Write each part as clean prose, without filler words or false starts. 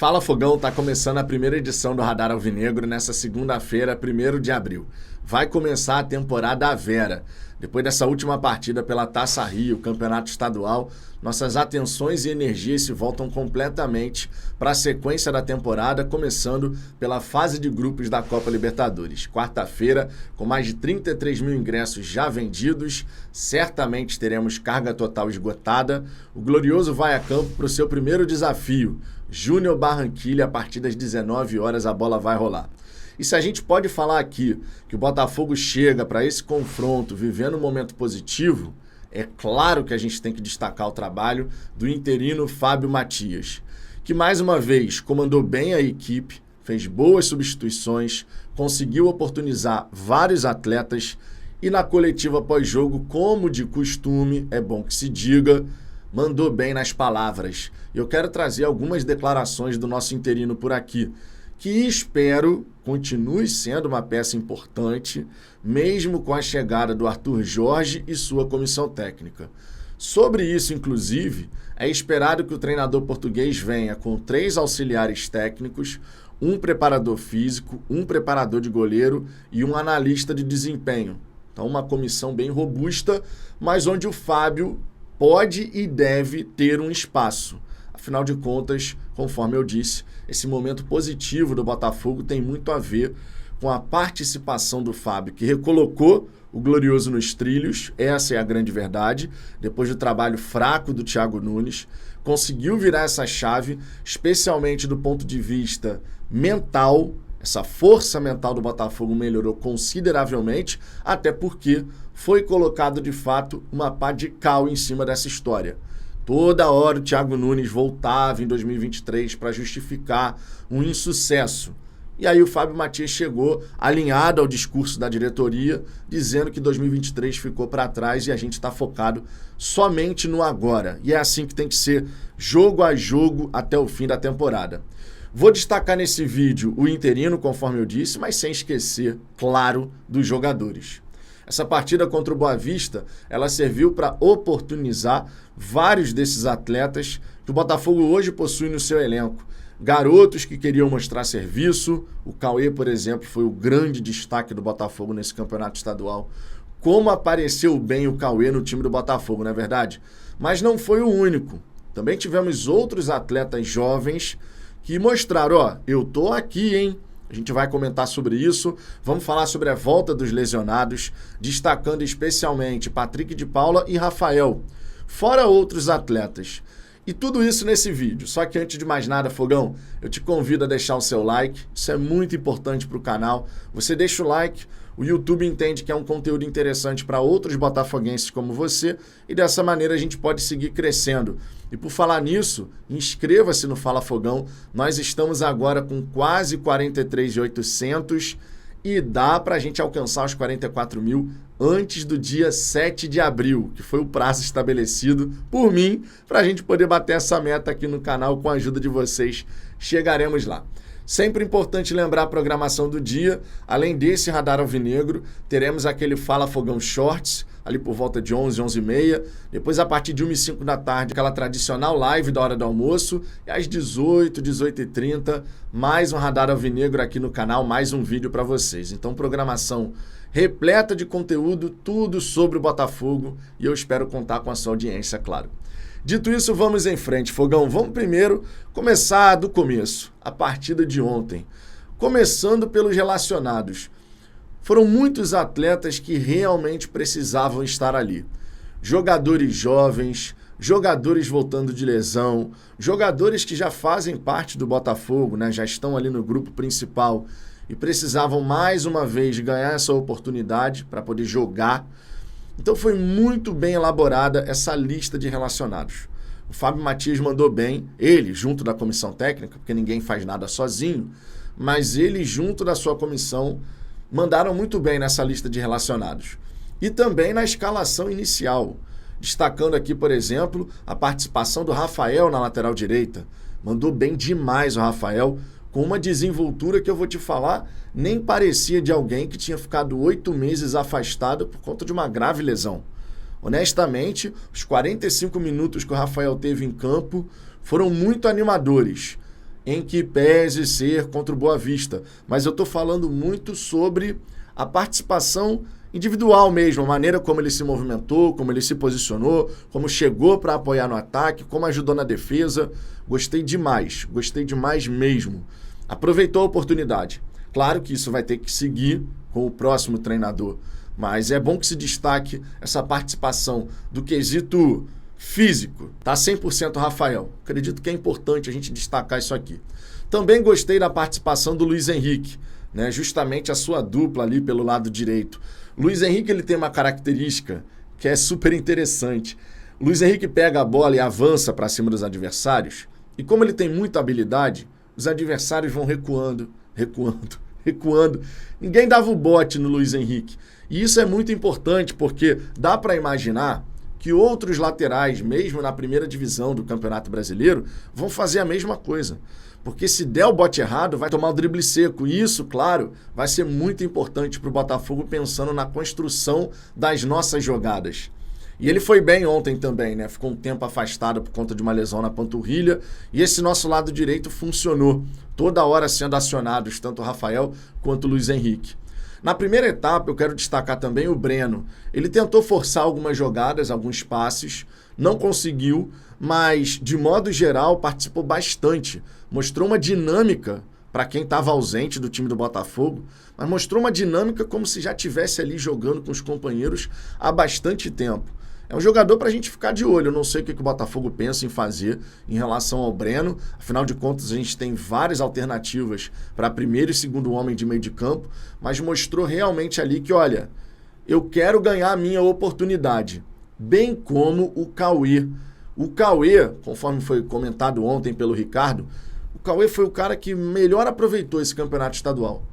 Fala Fogão, tá começando a primeira edição do Radar Alvinegro nessa segunda-feira, 1º de abril. Vai começar a temporada à Vera. Depois dessa última partida pela Taça Rio, campeonato estadual, nossas atenções e energias se voltam completamente para a sequência da temporada, começando pela fase de grupos da Copa Libertadores. Quarta-feira, com mais de 33 mil ingressos já vendidos, certamente teremos carga total esgotada. O Glorioso vai a campo para o seu primeiro desafio, Júnior Barranquilla, a partir das 19 horas a bola vai rolar. E se a gente pode falar aqui que o Botafogo chega para esse confronto vivendo um momento positivo, é claro que a gente tem que destacar o trabalho do interino Fábio Matias, que mais uma vez comandou bem a equipe, fez boas substituições, conseguiu oportunizar vários atletas e na coletiva pós-jogo, como de costume, é bom que se diga, mandou bem nas palavras. Eu quero trazer algumas declarações do nosso interino por aqui, que espero continue sendo uma peça importante, mesmo com a chegada do Arthur Jorge e sua comissão técnica. Sobre isso, inclusive, é esperado que o treinador português venha com 3 auxiliares técnicos, um preparador físico, um preparador de goleiro e um analista de desempenho. Então, uma comissão bem robusta, mas onde o Fábio pode e deve ter um espaço. Afinal de contas, conforme eu disse, esse momento positivo do Botafogo tem muito a ver com a participação do Fábio, que recolocou o Glorioso nos trilhos, essa é a grande verdade, depois do trabalho fraco do Thiago Nunes, conseguiu virar essa chave, especialmente do ponto de vista mental. Essa força mental do Botafogo melhorou consideravelmente, até porque foi colocado de fato uma pá de cal em cima dessa história. Toda hora o Thiago Nunes voltava em 2023 para justificar um insucesso. E aí o Fábio Matias chegou alinhado ao discurso da diretoria, dizendo que 2023 ficou para trás e a gente está focado somente no agora. E é assim que tem que ser, jogo a jogo até o fim da temporada. Vou destacar nesse vídeo o interino, conforme eu disse, mas sem esquecer, claro, dos jogadores. Essa partida contra o Boa Vista, ela serviu para oportunizar vários desses atletas que o Botafogo hoje possui no seu elenco. Garotos que queriam mostrar serviço, o Cauê, por exemplo, foi o grande destaque do Botafogo nesse campeonato estadual. Como apareceu bem o Cauê no time do Botafogo, não é verdade? Mas não foi o único. Também tivemos outros atletas jovens que mostraram, ó, eu tô aqui, hein? A gente vai comentar sobre isso, vamos falar sobre a volta dos lesionados, destacando especialmente Patrick de Paula e Rafael, fora outros atletas. E tudo isso nesse vídeo. Só que antes de mais nada, Fogão, eu te convido a deixar o seu like, isso é muito importante para o canal. Você deixa o like, o YouTube entende que é um conteúdo interessante para outros botafoguenses como você e dessa maneira a gente pode seguir crescendo. E por falar nisso, inscreva-se no Fala Fogão. Nós estamos agora com quase 43.800 e dá para a gente alcançar os 44 mil antes do dia 7 de abril, que foi o prazo estabelecido por mim para a gente poder bater essa meta aqui no canal com a ajuda de vocês. Chegaremos lá. Sempre importante lembrar a programação do dia. Além desse Radar Alvinegro, teremos aquele Fala Fogão Shorts, ali por volta de 11, 11h30. Depois, a partir de 1h05 da tarde, aquela tradicional live da hora do almoço. E às 18, 18h30, mais um Radar Alvinegro aqui no canal, mais um vídeo para vocês. Então, programação repleta de conteúdo, tudo sobre o Botafogo. E eu espero contar com a sua audiência, claro. Dito isso, vamos em frente, Fogão. Vamos primeiro começar do começo, a partida de ontem. Começando pelos relacionados. Foram muitos atletas que realmente precisavam estar ali. Jogadores jovens, jogadores voltando de lesão, jogadores que já fazem parte do Botafogo, né? Já estão ali no grupo principal e precisavam mais uma vez ganhar essa oportunidade para poder jogar. Então foi muito bem elaborada essa lista de relacionados. O Fábio Matias mandou bem, ele junto da comissão técnica, porque ninguém faz nada sozinho, mas ele junto da sua comissão mandaram muito bem nessa lista de relacionados. E também na escalação inicial, destacando aqui, por exemplo, a participação do Rafael na lateral direita. Mandou bem demais o Rafael, com uma desenvoltura que eu vou te falar, nem parecia de alguém que tinha ficado 8 meses afastado por conta de uma grave lesão. Honestamente, os 45 minutos que o Rafael teve em campo foram muito animadores. em que pese ser contra o Boa Vista. Mas eu estou falando muito sobre a participação individual mesmo, a maneira como ele se movimentou, como ele se posicionou, como chegou para apoiar no ataque, como ajudou na defesa. Gostei demais mesmo. Aproveitou a oportunidade. Claro que isso vai ter que seguir com o próximo treinador, mas é bom que se destaque essa participação do quesito físico. Tá 100% Rafael. Acredito que é importante a gente destacar isso aqui. Também gostei da participação do Luiz Henrique, né? Justamente a sua dupla ali pelo lado direito. Luiz Henrique ele tem uma característica que é super interessante. Luiz Henrique pega a bola e avança para cima dos adversários, e como ele tem muita habilidade, os adversários vão recuando. Ninguém dava o bote no Luiz Henrique. E isso é muito importante porque dá para imaginar que outros laterais, mesmo na primeira divisão do Campeonato Brasileiro, vão fazer a mesma coisa. Porque se der o bote errado, vai tomar o drible seco. E isso, claro, vai ser muito importante para o Botafogo pensando na construção das nossas jogadas. E ele foi bem ontem também, né? Ficou um tempo afastado por conta de uma lesão na panturrilha. E esse nosso lado direito funcionou. Toda hora sendo acionados, tanto o Rafael quanto o Luiz Henrique. Na primeira etapa, eu quero destacar também o Breno. Ele tentou forçar algumas jogadas, alguns passes, não conseguiu, mas, de modo geral, participou bastante. Mostrou uma dinâmica para quem estava ausente do time do Botafogo, mas mostrou uma dinâmica como se já estivesse ali jogando com os companheiros há bastante tempo. É um jogador para a gente ficar de olho. Eu não sei o que o Botafogo pensa em fazer em relação ao Breno. Afinal de contas, a gente tem várias alternativas para primeiro e segundo homem de meio de campo, mas mostrou realmente ali que, olha, eu quero ganhar a minha oportunidade, bem como o Cauê. O Cauê, conforme foi comentado ontem pelo Ricardo, o Cauê foi o cara que melhor aproveitou esse campeonato estadual.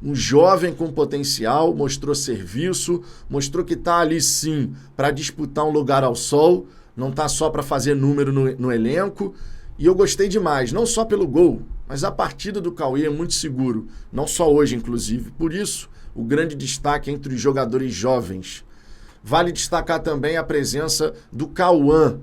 Um jovem com potencial, mostrou serviço, mostrou que está ali sim para disputar um lugar ao sol, não está só para fazer número no elenco. E eu gostei demais, não só pelo gol, mas a partida do Cauê é muito seguro, não só hoje inclusive. Por isso, o grande destaque entre os jogadores jovens. Vale destacar também a presença do Cauã,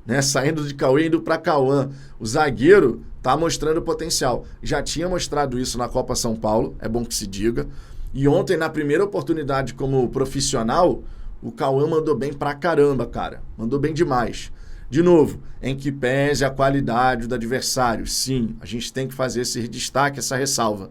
né? Saindo de Cauê e indo para Cauã. O zagueiro está mostrando potencial. Já tinha mostrado isso na Copa São Paulo, é bom que se diga. E ontem, na primeira oportunidade como profissional, o Cauã mandou bem pra caramba, cara. Mandou bem demais. De novo, em que pese a qualidade do adversário. Sim, a gente tem que fazer esse destaque, essa ressalva.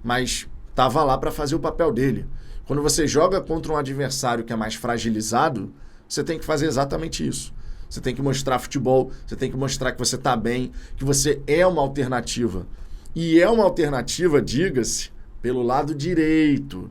Mas estava lá para fazer o papel dele. Quando você joga contra um adversário que é mais fragilizado, você tem que fazer exatamente isso. Você tem que mostrar futebol, você tem que mostrar que você está bem, que você é uma alternativa. E é uma alternativa, diga-se, pelo lado direito.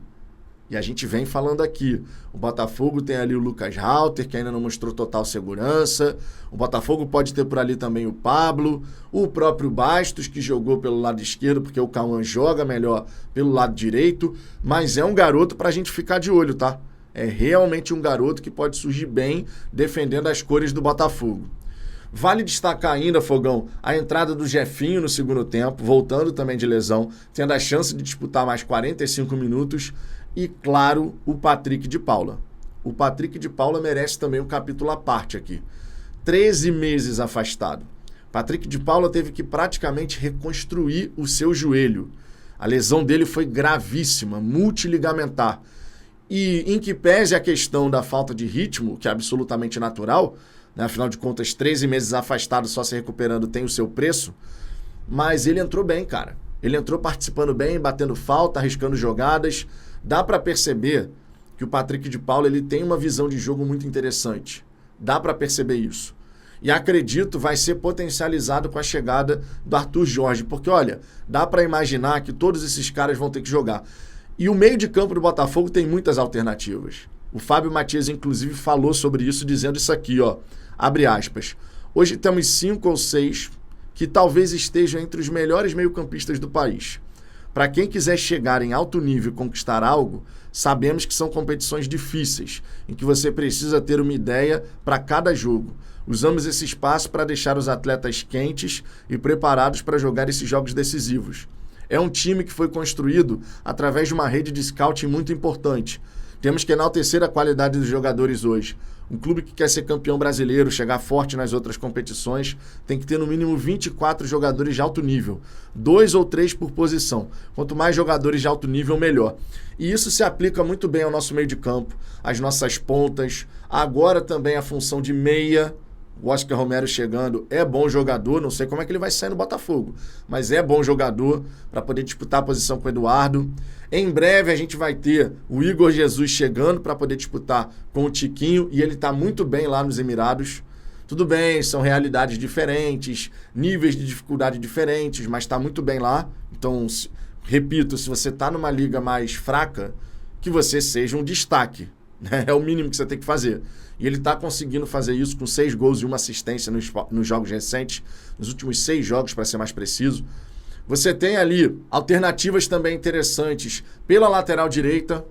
E a gente vem falando aqui. O Botafogo tem ali o Lucas Halter, que ainda não mostrou total segurança. O Botafogo pode ter por ali também o Pablo, o próprio Bastos, que jogou pelo lado esquerdo, porque o Cauã joga melhor pelo lado direito. Mas é um garoto para a gente ficar de olho, tá? É realmente um garoto que pode surgir bem defendendo as cores do Botafogo. Vale destacar ainda, Fogão, a entrada do Jefinho no segundo tempo, voltando também de lesão, tendo a chance de disputar mais 45 minutos. E, claro, o Patrick de Paula. O Patrick de Paula merece também um capítulo à parte aqui. 13 meses afastado. Patrick de Paula teve que praticamente reconstruir o seu joelho. A lesão dele foi gravíssima, multiligamentar. E em que pese a questão da falta de ritmo, que é absolutamente natural, né? Afinal de contas, 13 meses afastado, só se recuperando, tem o seu preço, mas ele entrou bem, cara. Ele entrou participando bem, batendo falta, arriscando jogadas. Dá para perceber que o Patrick de Paula ele tem uma visão de jogo muito interessante. Dá para perceber isso. E acredito vai ser potencializado com a chegada do Arthur Jorge, porque, olha, dá para imaginar que todos esses caras vão ter que jogar. E o meio de campo do Botafogo tem muitas alternativas. O Fábio Matias, inclusive, falou sobre isso, dizendo isso aqui, ó, abre aspas. Hoje temos 5 ou 6 que talvez estejam entre os melhores meio-campistas do país. Para quem quiser chegar em alto nível e conquistar algo, sabemos que são competições difíceis, em que você precisa ter uma ideia para cada jogo. Usamos esse espaço para deixar os atletas quentes e preparados para jogar esses jogos decisivos. É um time que foi construído através de uma rede de scouting muito importante. Temos que enaltecer a qualidade dos jogadores hoje. Um clube que quer ser campeão brasileiro, chegar forte nas outras competições, tem que ter no mínimo 24 jogadores de alto nível. 2 ou 3 por posição. Quanto mais jogadores de alto nível, melhor. E isso se aplica muito bem ao nosso meio de campo, às nossas pontas. Agora também a função de meia. O Oscar Romero chegando é bom jogador, não sei como é que ele vai sair no Botafogo, mas é bom jogador para poder disputar a posição com o Eduardo. Em breve a gente vai ter o Igor Jesus chegando para poder disputar com o Tiquinho e ele está muito bem lá nos Emirados. Tudo bem, são realidades diferentes, níveis de dificuldade diferentes, mas está muito bem lá. Então, repito, se você está numa liga mais fraca, que você seja um destaque. É o mínimo que você tem que fazer. E ele está conseguindo fazer isso com 6 gols e 1 assistência nos jogos recentes, nos últimos 6 jogos, para ser mais preciso. Você tem ali alternativas também interessantes pela lateral direita.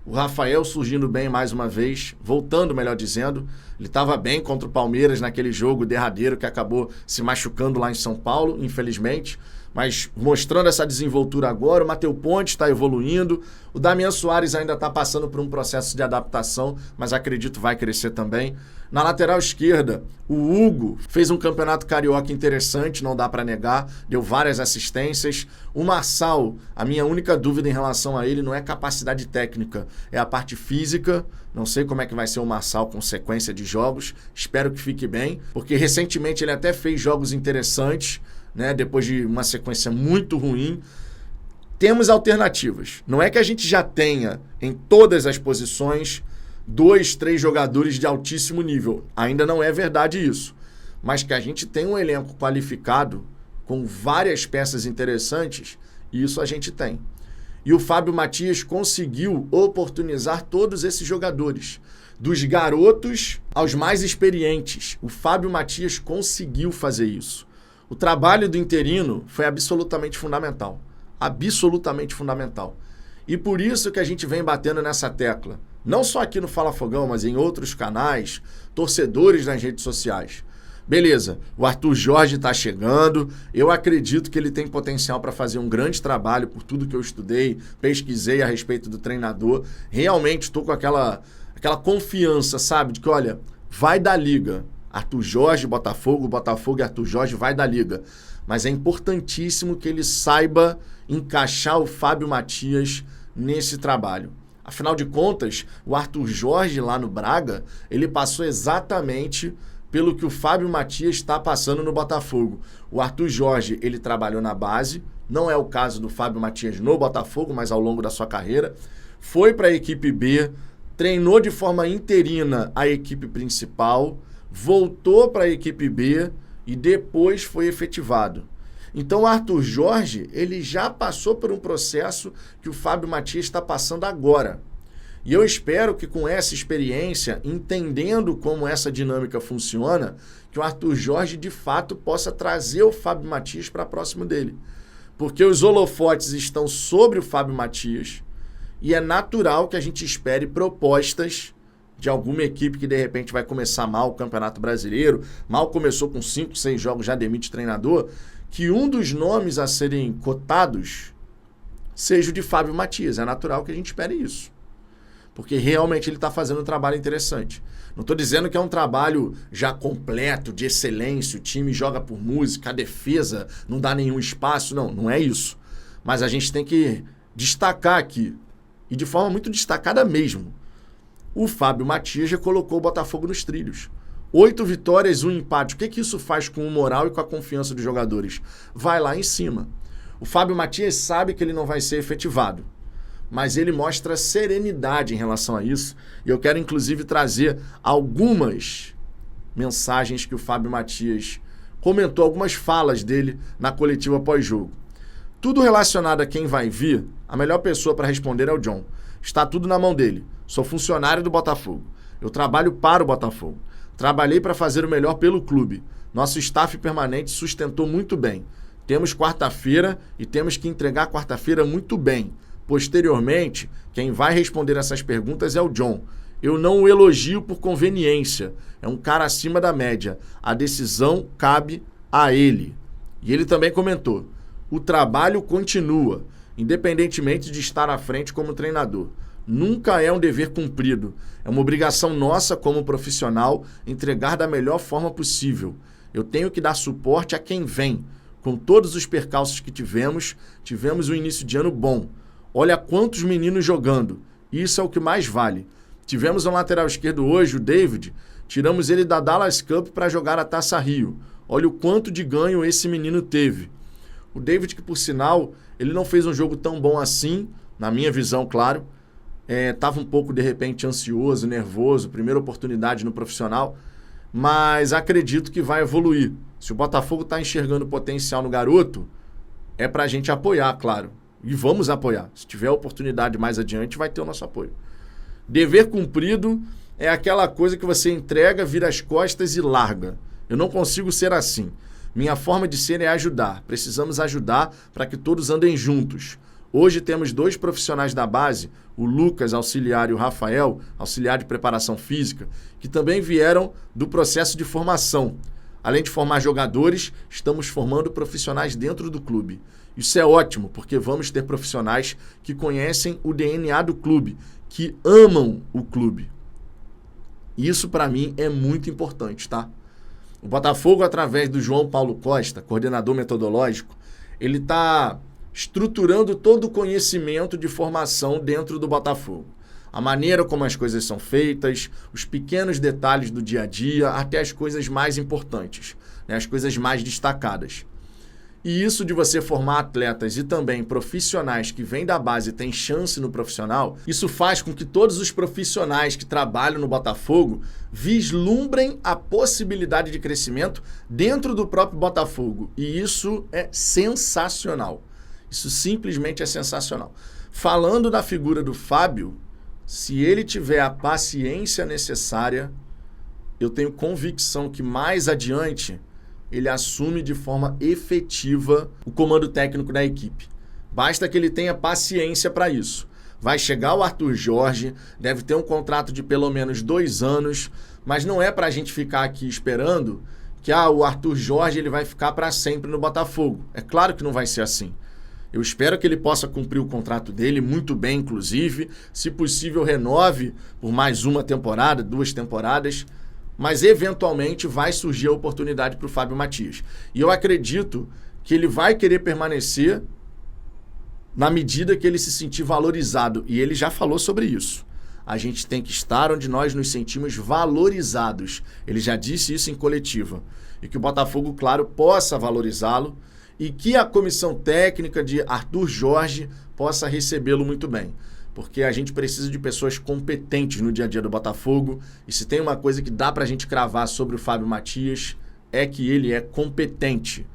O Rafael surgindo bem mais uma vez, voltando, melhor dizendo. Ele estava bem contra o Palmeiras naquele jogo derradeiro que acabou se machucando lá em São Paulo, infelizmente. Mas mostrando essa desenvoltura agora, o Matheus Ponte está evoluindo, o Damian Soares ainda está passando por um processo de adaptação, mas acredito vai crescer também. Na lateral esquerda, o Hugo fez um campeonato carioca interessante, não dá para negar, deu várias assistências. O Marçal, a minha única dúvida em relação a ele não é capacidade técnica, é a parte física. Não sei como é que vai ser o Marçal com sequência de jogos, espero que fique bem, porque recentemente ele até fez jogos interessantes, né, depois de uma sequência muito ruim. Temos alternativas. Não é que a gente já tenha em todas as posições 2, 3 jogadores de altíssimo nível. Ainda não é verdade isso. Mas que a gente tem um elenco qualificado com várias peças interessantes, isso a gente tem. E o Fábio Mathias conseguiu oportunizar todos esses jogadores. Dos garotos aos mais experientes. O Fábio Mathias conseguiu fazer isso. O trabalho do interino foi absolutamente fundamental. Absolutamente fundamental. E por isso que a gente vem batendo nessa tecla. Não só aqui no Fala Fogão, mas em outros canais, torcedores nas redes sociais. Beleza, o Arthur Jorge está chegando. Eu acredito que ele tem potencial para fazer um grande trabalho por tudo que eu estudei, pesquisei a respeito do treinador. Realmente estou com aquela confiança, sabe? De que, olha, vai dar liga. Arthur Jorge, Botafogo e Arthur Jorge vai da liga. Mas é importantíssimo que ele saiba encaixar o Fábio Mathias nesse trabalho. Afinal de contas, o Arthur Jorge lá no Braga, ele passou exatamente pelo que o Fábio Mathias está passando no Botafogo. O Arthur Jorge, ele trabalhou na base, não é o caso do Fábio Mathias no Botafogo, mas ao longo da sua carreira. Foi para a equipe B, treinou de forma interina a equipe principal, voltou para a equipe B e depois foi efetivado. Então o Arthur Jorge, ele já passou por um processo que o Fábio Mathias está passando agora. E eu espero que com essa experiência, entendendo como essa dinâmica funciona, que o Arthur Jorge de fato possa trazer o Fábio Mathias para próximo dele. Porque os holofotes estão sobre o Fábio Mathias e é natural que a gente espere propostas de alguma equipe que de repente vai começar mal o Campeonato Brasileiro, mal começou com 5, 6 jogos, já demite treinador, que um dos nomes a serem cotados seja o de Fábio Mathias. É natural que a gente espere isso. Porque realmente ele está fazendo um trabalho interessante. Não estou dizendo que é um trabalho já completo, de excelência, o time joga por música, a defesa não dá nenhum espaço, não é isso. Mas a gente tem que destacar aqui, e de forma muito destacada mesmo, o Fábio Mathias já colocou o Botafogo nos trilhos. 8 vitórias, 1 empate. O que isso faz com o moral e com a confiança dos jogadores? Vai lá em cima. O Fábio Mathias sabe que ele não vai ser efetivado, mas ele mostra serenidade em relação a isso. E eu quero, inclusive, trazer algumas mensagens que o Fábio Mathias comentou, algumas falas dele na coletiva pós-jogo. Tudo relacionado a quem vai vir, a melhor pessoa para responder é o John. Está tudo na mão dele. Sou funcionário do Botafogo. Eu trabalho para o Botafogo. Trabalhei para fazer o melhor pelo clube. Nosso staff permanente sustentou muito bem. Temos quarta-feira e temos que entregar quarta-feira muito bem. Posteriormente, quem vai responder essas perguntas é o John. Eu não o elogio por conveniência. É um cara acima da média. A decisão cabe a ele. E ele também comentou: o trabalho continua, independentemente de estar à frente como treinador. Nunca é um dever cumprido. É uma obrigação nossa como profissional entregar da melhor forma possível. Eu tenho que dar suporte a quem vem. Com todos os percalços que tivemos um início de ano bom. Olha quantos meninos jogando. Isso é o que mais vale. Tivemos um lateral esquerdo hoje, o David. Tiramos ele da Dallas Cup para jogar a Taça Rio. Olha o quanto de ganho esse menino teve. O David, que por sinal, ele não fez um jogo tão bom assim, na minha visão, claro. Estava um pouco, de repente, ansioso, nervoso, primeira oportunidade no profissional, mas acredito que vai evoluir. Se o Botafogo está enxergando potencial no garoto, é para a gente apoiar, claro. E vamos apoiar. Se tiver oportunidade mais adiante, vai ter o nosso apoio. Dever cumprido é aquela coisa que você entrega, vira as costas e larga. Eu não consigo ser assim. Minha forma de ser é ajudar. Precisamos ajudar para que todos andem juntos. Hoje temos 2 profissionais da base, o Lucas, auxiliar, e o Rafael, auxiliar de preparação física, que também vieram do processo de formação. Além de formar jogadores, estamos formando profissionais dentro do clube. Isso é ótimo, porque vamos ter profissionais que conhecem o DNA do clube, que amam o clube. Isso, para mim, é muito importante, tá? O Botafogo, através do João Paulo Costa, coordenador metodológico, ele está estruturando todo o conhecimento de formação dentro do Botafogo. A maneira como as coisas são feitas, os pequenos detalhes do dia a dia, até as coisas mais importantes, né? As coisas mais destacadas. E isso de você formar atletas e também profissionais que vêm da base e têm chance no profissional, isso faz com que todos os profissionais que trabalham no Botafogo vislumbrem a possibilidade de crescimento dentro do próprio Botafogo. E isso é sensacional. Isso simplesmente é sensacional. Falando da figura do Fábio, se ele tiver a paciência necessária, eu tenho convicção que mais adiante ele assume de forma efetiva o comando técnico da equipe. Basta que ele tenha paciência para isso. Vai chegar o Arthur Jorge, deve ter um contrato de pelo menos 2 anos, mas não é para a gente ficar aqui esperando que o Arthur Jorge ele vai ficar para sempre no Botafogo. É claro que não vai ser assim. Eu espero que ele possa cumprir o contrato dele muito bem, inclusive. Se possível, renove por mais 1 temporada, 2 temporadas. Mas, eventualmente, vai surgir a oportunidade para o Fábio Matias. E eu acredito que ele vai querer permanecer na medida que ele se sentir valorizado. E ele já falou sobre isso. A gente tem que estar onde nós nos sentimos valorizados. Ele já disse isso em coletiva. E que o Botafogo, claro, possa valorizá-lo e que a comissão técnica de Arthur Jorge possa recebê-lo muito bem. Porque a gente precisa de pessoas competentes no dia a dia do Botafogo. E se tem uma coisa que dá pra gente cravar sobre o Fábio Matias, é que ele é competente.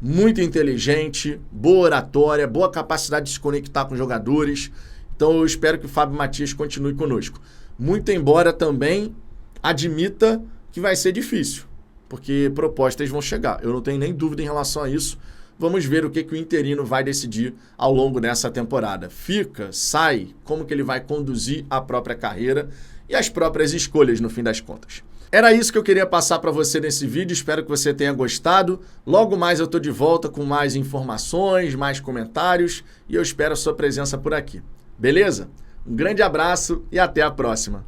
Muito inteligente, boa oratória, boa capacidade de se conectar com jogadores. Então eu espero que o Fábio Matias continue conosco. Muito embora também admita que vai ser difícil, porque propostas vão chegar. Eu não tenho nem dúvida em relação a isso. Vamos ver o que o interino vai decidir ao longo dessa temporada. Fica, sai, como que ele vai conduzir a própria carreira e as próprias escolhas no fim das contas. Era isso que eu queria passar para você nesse vídeo, espero que você tenha gostado. Logo mais eu estou de volta com mais informações, mais comentários e eu espero a sua presença por aqui. Beleza? Um grande abraço e até a próxima.